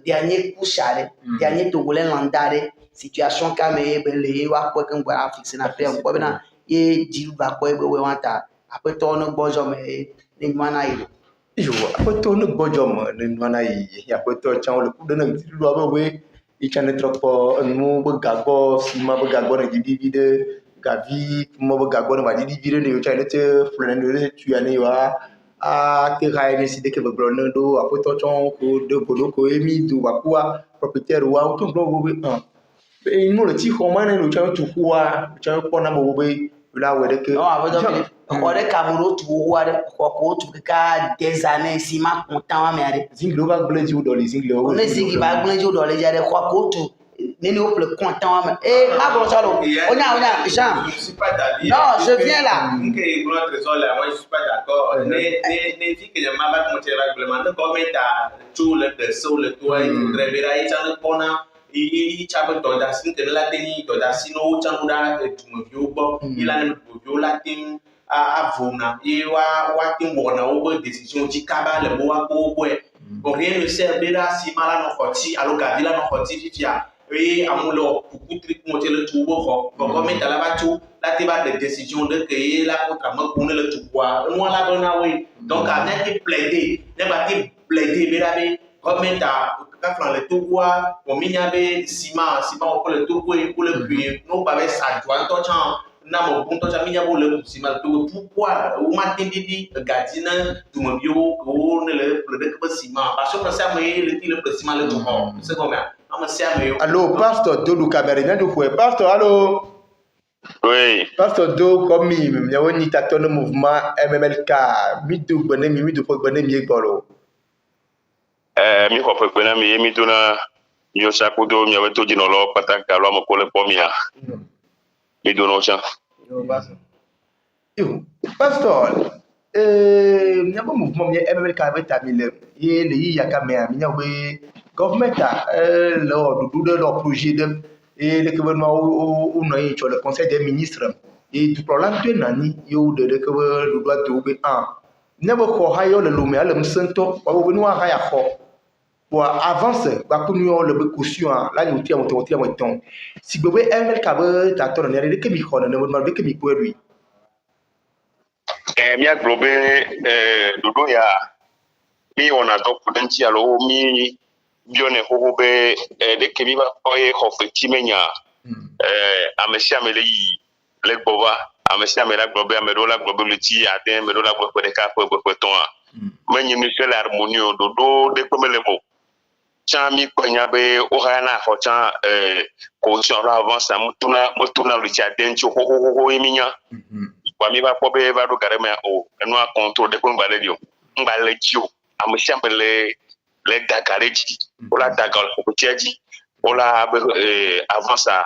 dernier coup charré, dernier togolais landare, situation comme les ou à quoi qu'on va fixer la paix. On peut et dire, après, ton bonjour, mais. Yo, après tout nous bonjour, nous manai, après tout chant le coup de nous doit we, il chante trop nous gago, si ma gago ne divide, gavi, mo gago ne va divide ne chante plein de tu ane wa, a te raille si de que blonde do, après tout chant ko de bodo ko emi do wa quoi propriétaire wa auto blo we nous le petit comment nous tu tout quoi tu pas na mo be là ouais que non avec donc on est Cameroun tu vois quoi tu ka des années si ma content mais zinglo va blender dans les zinglo on est zingi ba blender dans les jardins quoi que tu Nini au plus content mais ma bon ça on a Jean je suis pas d'avis non je viens là que grand trésor là moi je suis pas d'accord ne dit que je m'avais commenté le règlement comme ta tout le dessous le toit il faudrait verra ça ne pona il chape to da sin que la teni to da sino changu da tu me vio bo il a ne vio la tin a vona et wa tin bona o décision di kaba le bo wa ko bon rien ne servira si mala no khoti alo gavila no khoti fifia et amulo beaucoup truc monter le tout bon comme ta la ba tout la te ba de décision de que la contre me connaît le tout quoi moi la bona oui donc avec plaider ne ba ti plaider berabe comme ta quand le tout quoi on minyabe ciment pour le tout quoi pour le cuir non pas ça doit en temps na mo punto cha minyabo le ciment tout pourquoi ou matin didi gardien tout me bio ko ne le de ciment parce que ça me le ciment le tout c'est comme allô pasteur Dodo Cameroun du fouet pasteur allô Oui. Pasteur Do comme mi ni tato no mouvement MMLK mi du bonne mi du fo bonne mi bolo Mi ko fe kwena mi duna yo sakudo mi aweto jinolo pataka lo mo kole pomia. Mi duna ocha. Yo pasteur mi abo mouvement mi MMLK avec tamile ye le yi yakame mi nyawe government le du de leur projet de et le gouvernement ou no yi le conseil des ministres et du problème de nani yo de que le droit de obe an nebo ko hayo le lume ale msento wa obe no ha ya ko pour avancer ba pour nous le caution là nous tiens mon si bebe MLK ba ta to ne de que mi ko ne de que mi ko lui Mi a globé dodo ya mi ona do prudenti alo mi bione hobe de ke mi ba koye hofeti menya amesia mele yi le gbova amesia mele globe amedola globe le ti aden medola globe de ka po ton menye mi fait l'harmonie dodo de comme le mot chami konya be o hana ho chan ko so avance mutuna le ti aden ti ho iminya kwa mi ba pobe ba do gareme o eno a control de ko ngale dio ngale tio amesia mele le dakare ji o la dakal ko tiaji o la avance a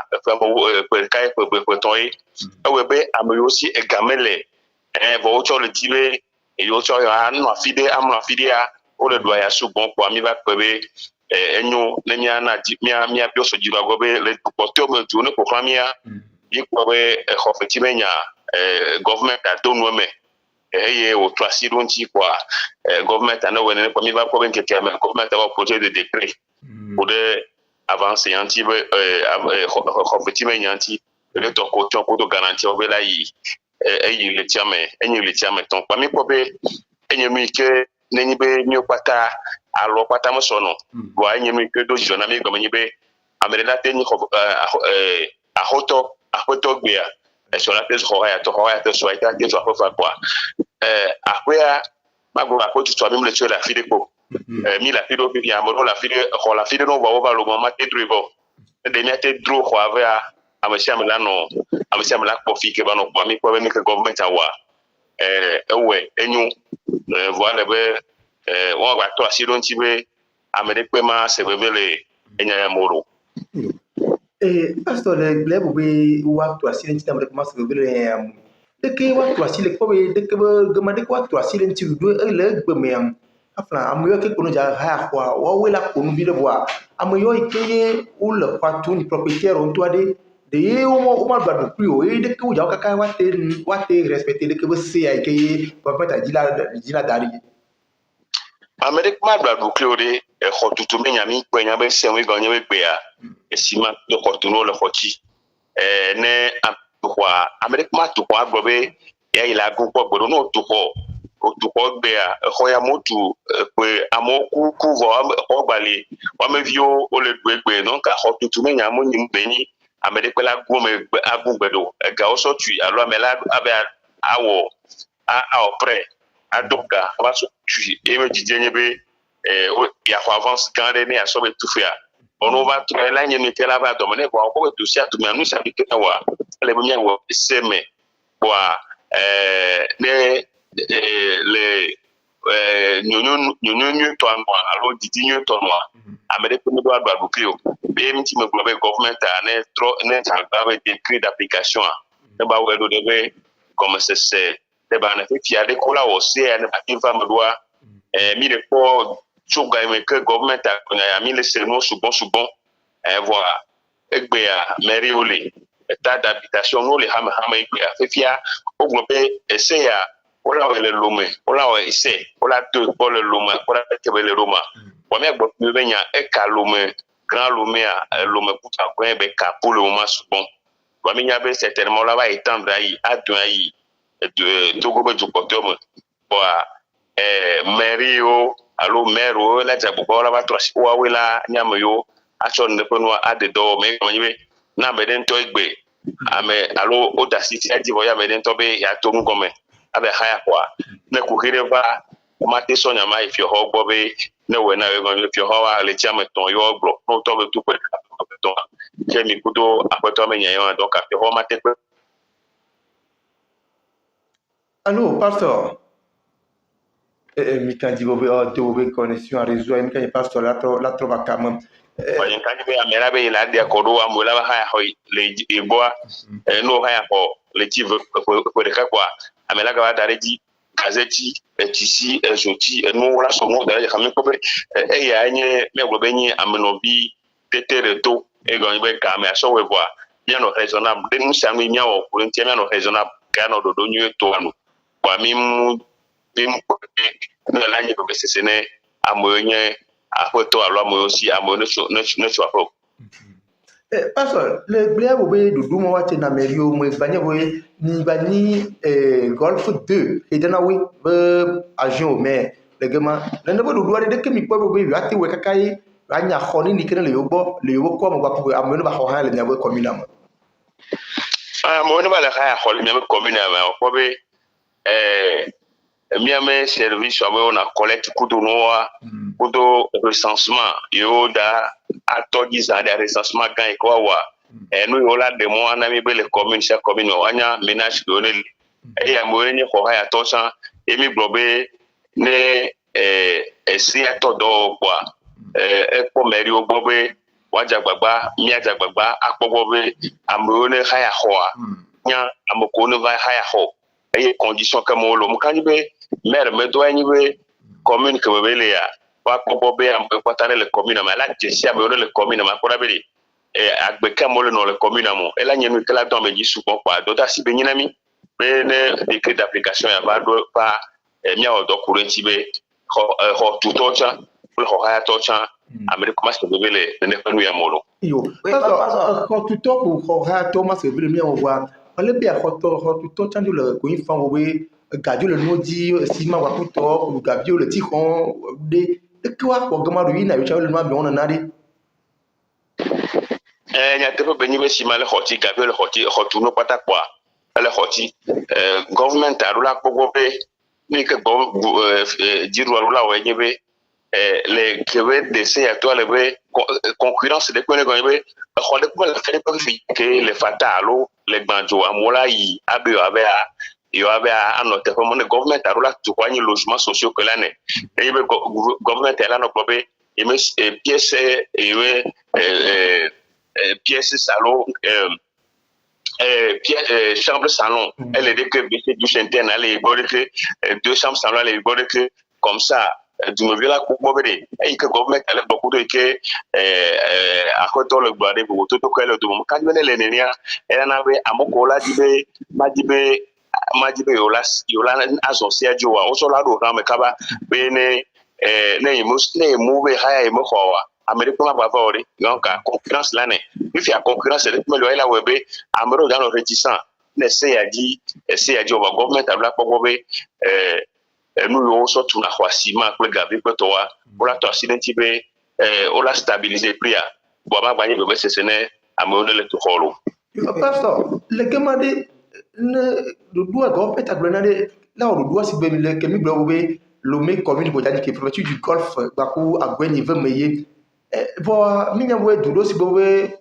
pe kai pe toy e be ame aussi egamele bo cho le tibe e yo cho ya no afide amno afide a o le do ya sugbon kwa mi ba pe enyo le mi ana mi a bio so jiba go be le porteur me tourner ko famia yi ko be khofeti menya government a do no me ye o trasi donti quoi government ana wene ko mi ba ko ben ke government a projet de décret pour de avancer anti khofeti menya anti le to ko to garantie o be la yi enyi le tiame ton pa mi ko be enyi mi ke neni be mi opata alo pata mo sono wa enyi mi ke do jona mi go mi be amerela te ni ahoto gbia sur la tête to so ita ke so fa quoi après mago a ko tu toi même le tuer la fille de ko mi la fille do bi amoro la fille no va lo mama te drivo de mi te dro ko ava amesia mela kofi ke bano kwa mi kwa ni ke government awa ewe enyu voilà be on va to asiro ntibe amerique ma se bebele enya ya moro pastor le glebo be wa to asiro ntibe amerique ma se bebele de ke wa to asiro ko be de ke gama de wa to asiro ntibe do le gbeme am afla amuyo ke kono ja ha kwa wa wela kono bi de boa amuyo ikeye ou le patu ni propriétaire on to ade de uma ba du o e de que o já ka wa te respecter de que você aí que government a dila dari Amerique ma ba du de ko tutu me nyami ko nya be se we go nya we pe ya esima do ko tuno le khoti ne kwa Amerique ma to kwa gobe ya ila go ko godo no to ko be ya ko ya motu pe amoku ku vo o gbali wa me vio o le gbe non ka ko tutu me nyamo nyim beni Amerique la gome agugbedo ga oso tu alo amela abe awo a opre adoka ba so tu e me dijenye be ya ko avance quand ne aso be tout faire on va trouver là il y a là va dominer quoi encore tout ça tout même nous ça dit que wa les bien wa seme wa les ñu to mo alo didi ñu to mo amere ko do adwa bu klio be mi ti me global government ne trop ne ta ba décret d'application ne ba we do de comme c'est de ba na fi ya de ko la o se ne ba tin fa me doa mi de ko chuga me que government a mis les sermons sous bon voilà egbe ya mairie ole état d'habitation no le hama egbe ya fi ya o global essayer ya ola wele lome ola we ise ola to pour le lome ola te wele roma wa me gbo mi benya e ka lome grand lome a lome puta ko e be ka pour le moment bon wa mi nya be certainement la va étendre aí adun aí de to go be du côté mo wa mario allo maire la jabu ko la va trosi wa wela nyam yo action ne ko no ade do me ko nyibe na be den to egbe ame allo audacity adi voya be den to be ya to ngome abe haya kwa ne kuhireva mate sonya ma if your ho bobe ne we na we go if your ho wa le chama ton yo glo no to be tu pe ton ke mi kudo apoto me nyan donc a ho mate pe. Allô, pasteur. Mi kan di bobe de bobe connexion à réseau mi kan pasteur la trova quand même. Wa kan be amera be la dia kodo amula ba haya ho le eboa no haya ho le ti ko de kwa amela ga dareji gazeti etisi ezoti no wala so mo dareji kamen ko be ya nye me glo be nye amenobi tetereto e go be ka me so we boa bien no raisonnable de nous sami nya o ko ntia no raisonnable ka no do nyu to anu kwa mi mu no la nye be sesene amoye apoto alo amoye aussi amoye no so afro. Pastor, le blé bobe dudu mo wate na merio mo banye boye ni bani golf 2 et dana wi be agent mais le gama le ndo dudu wade de kemi ko bobe wate we kakai anya khoni ni kene le yobo ko mo ba ko ameno ba ho ha le nyawe commune am mo ne ba le ha kholi me commune am ko be miame service amo na collecte kudo noa kudo recensement yo da atodi za da recensement kan ko wa no yo la demo na mi be le commune chaque commune anya ménage donné e amo ni ko ha ya to san e mi globe ne si atodo kwa ko meri o gbobe waja gbagba mi aja gbagba apogobe amo ne ha ya ho nya amo ko ne va ha ya ho e condition comme lo mo kan be maire me doit niwe commune que bele ya wa popobe am ko tane le commune ma la jesia me le commune ma ko rabeli e agbe kamolo no le commune mo e la nyenu kala don me jisu ko kwa do ta si be nyinami be ne décret d'application ya ba do pa mi o do kurenci be ho tutocha ho haya tocha amerika mas ko bele ne ko ya molo yo ko tuto ko ha to mas ko bele mi o wa ole bi a ko tuto chandu le ko infan we gadio le nodi sima wa kuto gadio le tikhon de kwa ko gama ruina yo chawo le ma be on na ri nya te be ni be sima le hoti gadio le hoti hotu no pata kwa le hoti government arula pogo be ni ke jiru arula we ni be les kewe de se ato le be concurrence de ko ne go be ko de ko le fait que les fatalo les banjo amola yi abe yo avait anoté comme le gouvernement a roulé tout quoi ni logements sociaux que l'année et le gouvernement est là no probé et pièces et pièces salon chambre salon elle est que du centaine aller que 2 chambres salon aller que comme ça du me vient la coupe mobile et que gouvernement a beaucoup de que à côté le boire pour tout que le moment quand venait les nénia elle en avait à mon cola dit majibe yola azosia jowa osola do kan me kaba be ne move haya mo khowa america ma ba vori donc concurrence là ne if ya concurrence le me lo ila webe amero dans le réticent ne se ya di over government abla pogo be nous yo so tuna khwasima ko gabe ko to wa pour la to accident be o la stabiliser prix bo ba gba ni be se ne amero le to kholo pastor le kemade le doit government agrenade là on doit si ben le kemi blobe le mec commune botanique préfecture du golfe bakou agweni veut meyer Bon, minyawe dudo si bowe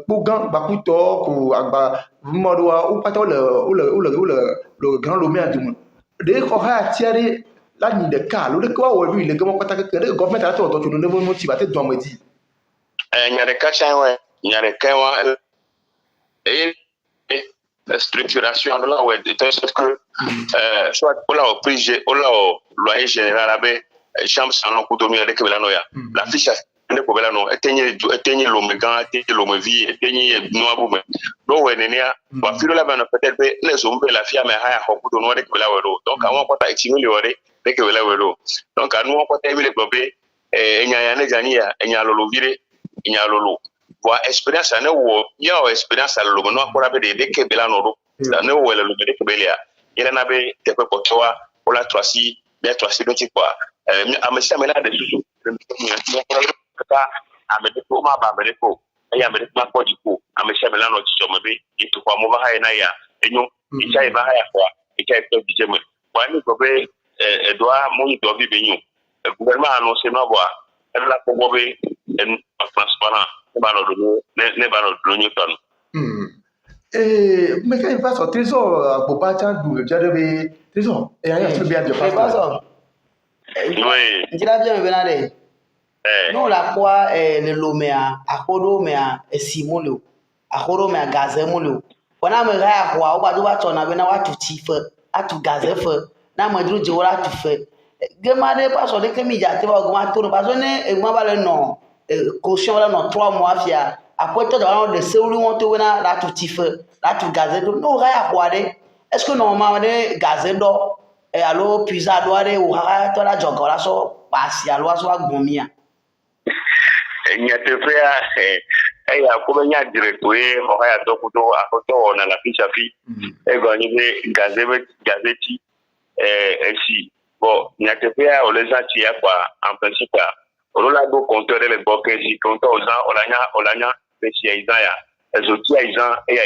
pougan bakuto ku agba modoa ou pas le grand lomé à dum. De ko ha tiari la ni de ka lo de ko wa wi le gamo pata ke de government ala to to no mo ti ba te do amadi. Nyare ka chan we nyare ka wa la structuration de là ouais de telle sorte que soit on l'a pris on l'a loyer général avec chambre salon pour dormir avec la noya la fiche ne ko bela no etenye lo megan etenye lo mevi etenye no abu do we ne ya ba filo la ba no peut-être les hommes la fia mais ha ya ko do no de ko la wero donc awon ko ta etimi le wore de ko la wero donc anu ko ta mi le gobe enya ya ne jani ya enya lo vire enya lo wa experience na wo ya experience lo no akora be de ke bela no do na wo le lo de ke belia ila na be te ko toa ola troisi be troisi do ti quoi amesha mela de susu amedeko ma ba amedeko ya amedeko ma ko diko amesha mela no ti so be itu kwa mo ba ha na ya enyo icha ba ha ya kwa icha to di jeme wa ni ko be doa mo ni do bi be nyu gouvernement annoncé no boa la ko bo be en transparent ne ba no nyu ton Mais quand il va sortir trésor pour pas tant d'où le jade be trésor et rien très bien de pas. Oui. Njira bien me benade. Non la quoi le lomea akodo mea esimolo akodo mea gazemolo. Wana me ga kwa o ba do ba tona be na wa tuti fe atu gazefe na mo dru jora tu fe. Gemade pas so de kemi jate ba gma to ba so ne egma ba le no caution là non 3 mois fia après toi dans de seulu on to na la tuti fe la tu gazedo no ga kwa de est-ce que normalement de gazedo alo pizza doare o ha to la jogola so pasi alo so agbomia nya te fea ya ko nya directeur o ha ya to kuto akoto na la ficha fi go ni be gazeti si bon nya te fea o les ati ya kwa en principe o la do compteur les boke si compteur o lanya spécialisé ya ezoti ya izan ya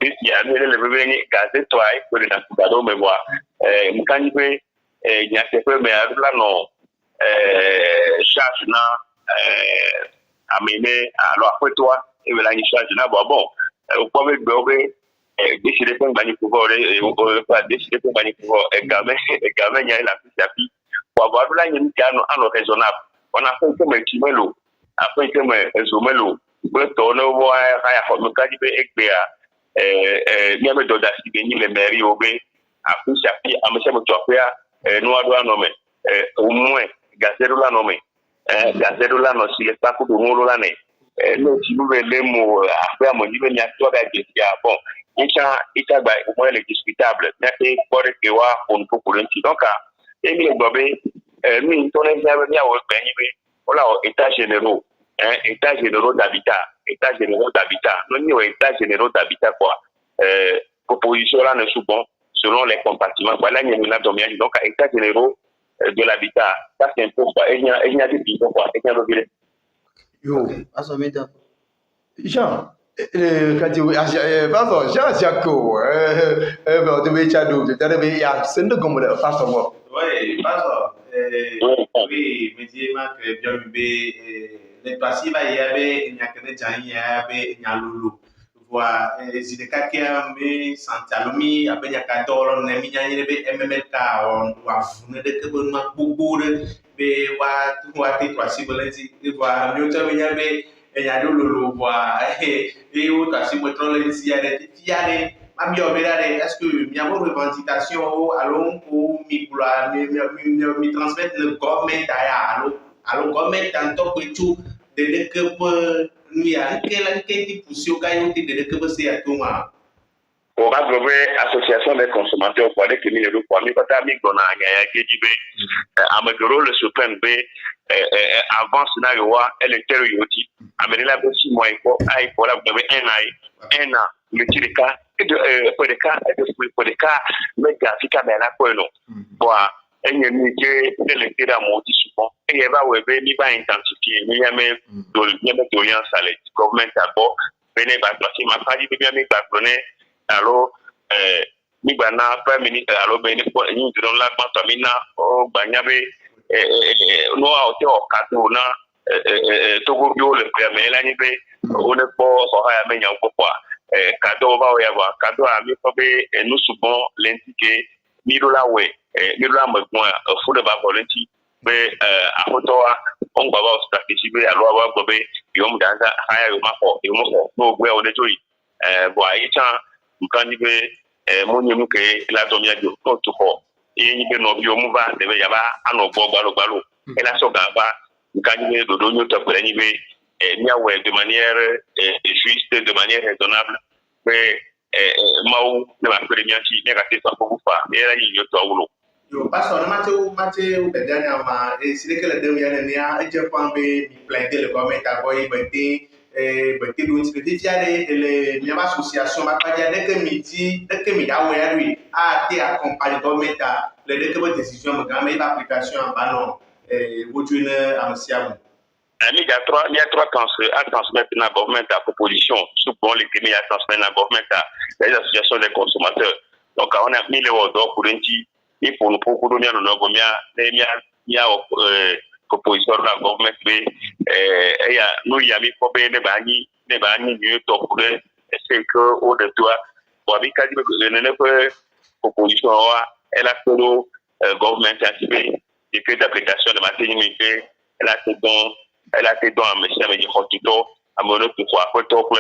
si ya le bebe ni gazette toi ko na kubado memoire mkani pe nya te fea me la no charge na amené alors après toi et la charge na bon au point de be décider pour bani pouvoir et pas décider pour bani pouvoir et gamin il y a la petite pour avoir là il y a un raisonnable on a fait comme kimelo après comme zomelo pour tourner voir ya ko mkani be ekbea ni ame do dasi be ni le mairie obe après chapi amese mo topia no ado anome au moins gazero la nome gazero la no si le pas ko do ngolo la ne no ti mo le mo après mo ni be ni acteur ga jesia bon ita ba au moins le discutable na te pour que wa on peut pour donc et mi gobe mi to ne ja be ya o be ni be ola état généraux d'habitat non ni état généraux d'habitat quoi proposition là ne sous bon selon les compartiments voilà il y a donc état généraux de l'habitat ça c'est un peu quoi il y a des pieds quoi il y a le Yo asomita Jean quand tu pardon Jean Jaco ben de Bechado de Tarebe ya sende comme le pasteur moi oui pasteur oui mais dis ma que bien bébé les places va y avait il y a que des gens il y avait il y a lulu voilà zideka kiambe santalomi abenya kadoro na minya nyebe mmk on wa fune de ke bon mak bugure be wa te twasi bolenzi wa nyota minya be enya do lolo wa o twasi motro lenzi ya de fiare abi obedare est-ce que mi avo revendication o alon o mi kula mi transmettre le government aya allo government tanto kwetu de que ni a quel type de souci qu'a eu de que você a tomar on va trouver association des consommateurs pour les clients de quoi mais pas ta mi dona ya kejibe amegoro le suprême be avant scénario wa électeur yoti amener la aussi moi il faut la vous un an le tirika et de pour des cas mais graphique mais là quoi non bon enye mi ke électeur à mon souvent et il va webe ni ba identifier ni yame doyan sale government d'abord venez ba si ma pas dit bien mi ba connaît alors mi ba na prime ministre alors ben ni don la ba mina o ba nyabe no a o te o kato na Togo bio le premier là ni be on est pas so ha me nyan quoi cadeau ba o ya ba cadeau a mi ko be nous souvent l'indiquer mirola we mirola mo mo fu de ba volonté be a photo on ba ba stratégie be alo ba ko be yo mu danza haya yo ma ko no gbe o de joyi bo ayi chan nkan ni be mo ni mu ke la to mi ajo to ko ni be no bi o mu ba de be ya ba ano gbo gbalo ela so ga ba gagner de donner au niveau de manière juste, de manière raisonnable, mais mau ne va pas bien si négatif ça pour pas et là il y a tout yo parce que match ou dernièrement et c'est que le dernier année je pense que plaindre le gouvernement à boy bêté donc c'est dit les les associations va pas dire dès que midi a ouais lui a été accompagné gouvernement les dès que décision mais l'application en ballon vous tu ne anciennement il y a trois transmettre dans la gouvernement à proposition souvent les premiers à transmettre dans la gouvernement les associations des consommateurs donc on a mis les ordres pour et pour nous donner le nom il y a proposition de la gouvernement et nous y a mis pour bien les bannis mieux pour c'est que au de toi pour avec quasi proposition elle a fait le gouvernement activé et que d'application de matérialité elle a été dans un monsieur avec du hotito à mon autre fois pour toi pour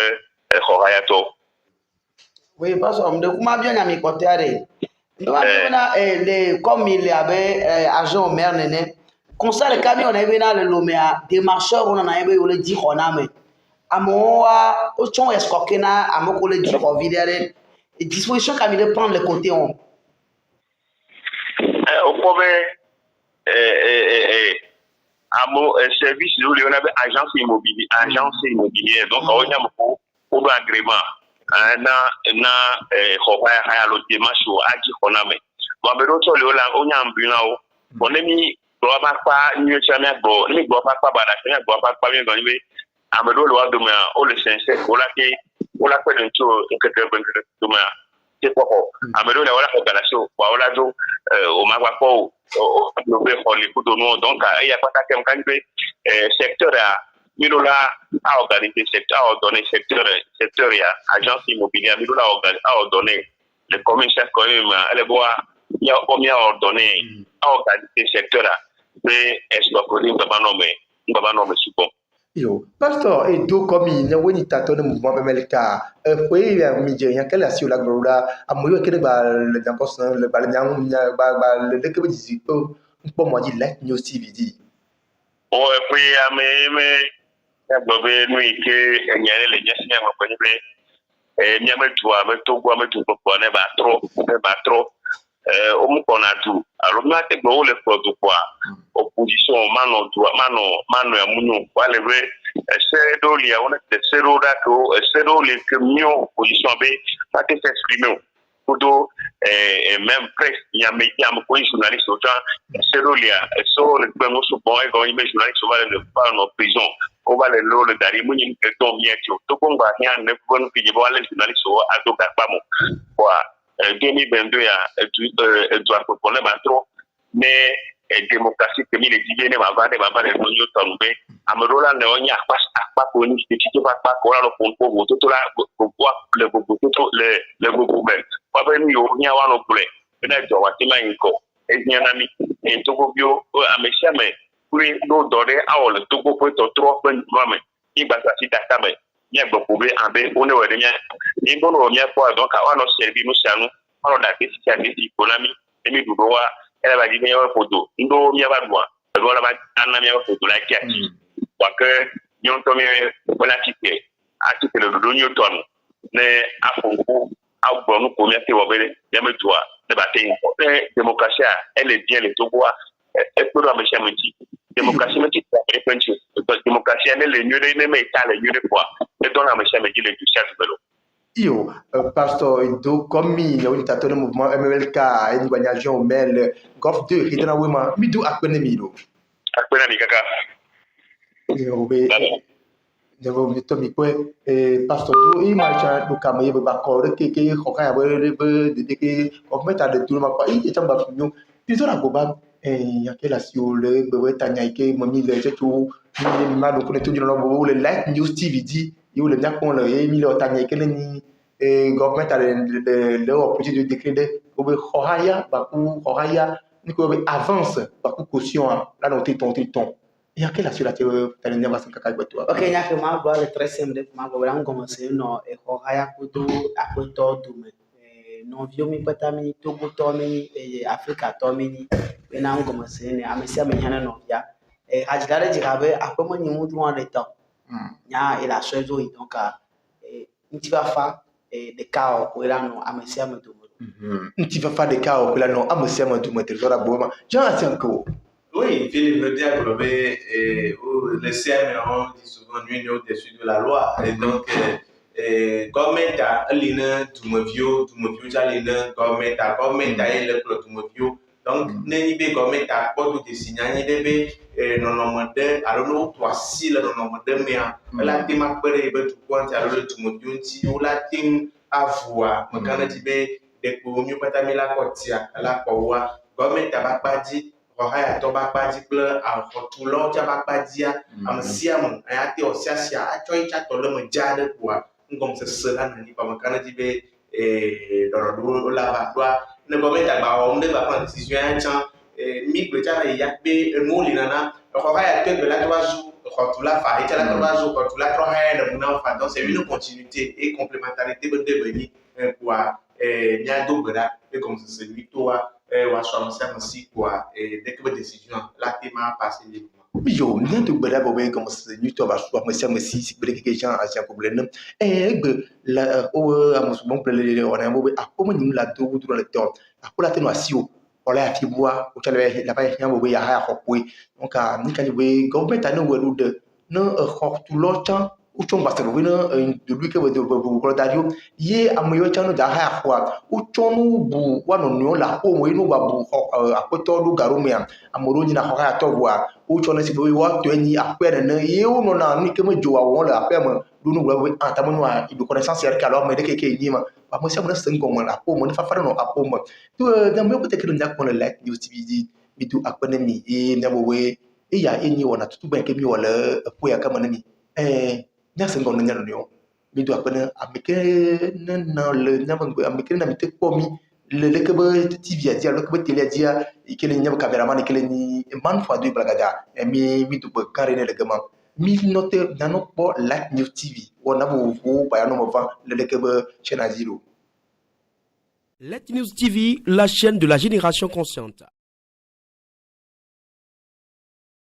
oui parce que de comment bien à mi côté comme il y avait agent au maire néné conseil le camion on avait dans le lomea démarcheur on en avait le dit on a mais à moi au chon escorté na à mon collègue dit on vidéo et disposition quand il prendre le côté on au problème à mon service nous on avait agence immobilière donc on a pour agrément na khoya haya lo démarche o aji koname bo be do to le ola onya ambuna o bo ne mi do ba pa nyu chama bo ni bo pa ba da nya bo pa mi go ni amedo lo do ma o le sense o la pe den to ke te ben do ma te ko amedo le wala ko gala so wa wala do o ma ko o no be ko li kudo no donc il y a pas ta kem kan be secteur a Mirola a organisé secteur, a ordonné secteur agence immobilière. Mirola a ordonné le commissaire quand même, elle voit, il y a ordonné, a organisé secteur, mais est-ce qu'on va nommer souvent. Yo, pasteur, et donc comme il y a un état de mouvement MLK, oui, il y a quelle action la gloire, à moi que le d'accord le balanian, le que vous dites, pour moi dit là, nous aussi vidi. Oh, et puis mais bobe nous que nyane le nyasi nyama kwenye be nyama tuwa me to gwa me tu ko ne ba trop o mu ko na tu alo ma te gbo le ko to kwa opposition mano ya munyu wale be c'est do li a on est c'est do da ko c'est do le que mio opposition be pas te s'exprimer pour même presse nyama ko journaliste autant c'est do li a so le ben so bon et quand il met journaliste on va le pas en prison on va le le dari munyi ke to mietio to ko ngba nya ne ko no fiji bo ale journaliste o adoka pamo kwa 2022 ya tu a proposer ba trop mais démocratie que mi le dit ne ba le no tombe amrola ne onya pas ko ni ti pas ko la ko voto to la ko le gouvernement pa ba mi o nya wa no kule na jo wa ti mai ko e nya na mi en to ko bio amesia me kuri no dore a le to ko to trop ben mame igba sa si data me nya gbo ko be ambe o ne we de nya ni bo no nya ko donc a no servi no sianu ono da ke si ade si konami emi dudo wa ele ba di nya photo ndo nya ba dwa do la ba anna nya photo la kiati kwa ke nyon to mi bona tike atike le do nyo ton ne afonko agbo no ko mi ate wo bele ya metua de ba te démocratie elle est bien le togo et pour la méchamenti démocratie mais qui démocratie elle est mieux de mais ça le mieux de quoi et dans la méchamenti le tout chef belo Yo, pasteur, donc comme il y a un état de mouvement MLK, une organisation mel golf 2 qui est dans Wema, mi do akpene mi do. Akpene mi kaka. Yo be. Yo mi to mi kwe pasteur do i ma cha do kamaye be ba ko ke ko ka ya be de ke ko meta de tout ma pa i chamba finyo. Puis on a go ba ya ke la sio le be tanya ke mo mi le chetu mi ma do ko to dino bo le Light News TV di yo le nya ko le mi le tanya ke ni government a le opportunité de décret de ko be khohaya ba ku khohaya ni ko be avance ba ku caution la no ton ya ke la sio la te tanya ba san ka ba to Ok, nya ke ma gba le très simple ma gba la ngomo se no e ko haya kudo akoto dume. Non vio mi pata mi Togo to mi Africa to mi be na ngomo se ne amesi me hana no ya. Hajidare jirabe akomo ni mu duan le temps. Nya e la sozo donc nti va fa de cao ko la no amesi me dumo. Nti va fa de cao ko la no amesi me dumo te zora boma. Jean Asianko. Oui, Philippe veut dire que le CM dit souvent nuit au-dessus de la loi. Et donc, government a l'ina tumavio, jalina, government a le tumavio. Donc, n'est pas government a pas de signal, n'est pas non nomade, alors nous, toi, si le non nomade, mais la team a peur de tout point, alors le tumavio, si ou la team a voix, mais quand tu es des premiers pas t'amener la côtière, la quoi, government a pas dit. Rohaya toba kpaji kple axɔtulawo tsa ba kpadzia ame sia ame ate ɔsia sia atsɔ yi tsa tɔ le me dza ɖe kpoa ŋgɔmesese la nɔ anyi kpame kana dzi be ɖɔɖɔɖo la va ɖoa ne gɔmɛnti agba wɔm ɖe ba prendre décision ya tsã mi gble tsa le ya be enuwo li nana exɔhaya to gbe la trɔ va zu xɔtula fa yi tsa la trɔ va zu xɔtula trɔ haya le mu na fa donc c'est une continuité et complémentarité be de be nyi kpoa miado gbe ɖa be gɔmesese nyuitoa si quoi dès que votre décision là tu m'as passé librement. Yo, n'y a de bela bobe comme c'est nu to ba so ma si breke ke gens asia problème la amus bon plele on a bobe akomo ni la do du le temps akola te no asio ola ya fiboa o tele la ba ya bobe ya ha hokwe donc ni kan we government anu we de no hok tu lo chan o chon ba se we no de lui que we de ko dario ye amoyo chan no da ha kwa o chon bu wa no no la o mo inu ba bu akoto du garumia amoro ni na ho ha to bua o chon si bo wa to ni apere na ye o no na ni ke mo jo wa won la apere mo du no we antamu no a ibi connaissance yer ka lo me de ke ni ma ba mo se mo na sen ko mo la ko mo ni fa fa no apo mo to da mo ko te ke nda ko le Light News TV bi du akone mi e na bo we e ya eni wona tutu ba ke mi wala po ya ka mo na mi nya sen ko no nya no yo bi du akone ameke na le nya mo ameke na mi te ko mi le ke ba TV a dia le ke ba tele a dia ikele nya cameraman ikele ni man fa du blagada mi du ba kare ne le gama mi note na no po Light News TV wona bo ba ya no mo va le ke ba chena zero. Light News TV, la chaîne de la génération consciente.